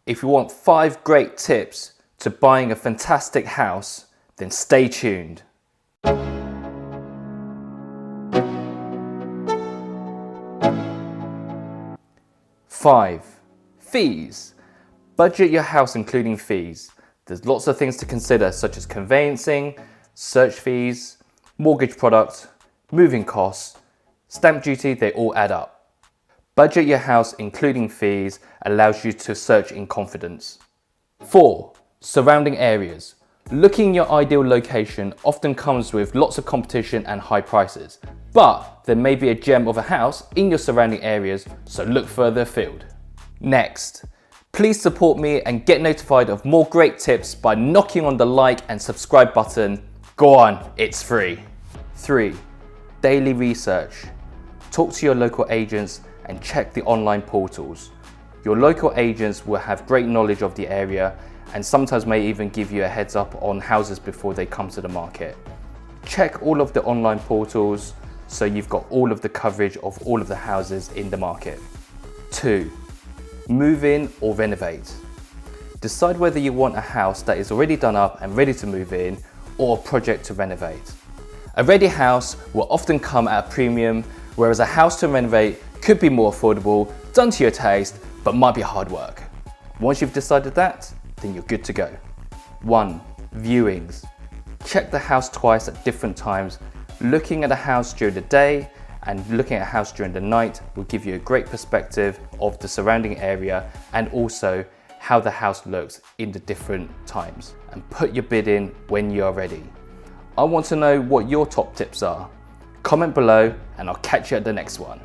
If you want 5 great tips to buying a fantastic house, then stay tuned. 5. Fees. Budget your house including fees. There's lots of things to consider such as conveyancing, search fees, mortgage products, moving costs, stamp duty, they all add up. Budget your house including fees allows you to search in confidence. 4. Surrounding areas. Looking your ideal location often comes with lots of competition and high prices, but there may be a gem of a house in your surrounding areas, so look further afield. Next, please support me and get notified of more great tips by knocking on the like and subscribe button. Go on, it's free. 3. Daily research. Talk to your local agents and check the online portals. Your local agents will have great knowledge of the area and sometimes may even give you a heads up on houses before they come to the market. Check all of the online portals so you've got all of the coverage of all of the houses in the market. 2. Move in or renovate. Decide whether you want a house that is already done up and ready to move in or a project to renovate. A ready house will often come at a premium, whereas a house to renovate could be more affordable, done to your taste, but might be hard work. Once you've decided that, then you're good to go. 1. Viewings. Check the house twice at different times. Looking at a house during the day and looking at a house during the night will give you a great perspective of the surrounding area and also how the house looks in the different times. And put your bid in when you are ready. I want to know what your top tips are. Comment below and I'll catch you at the next one.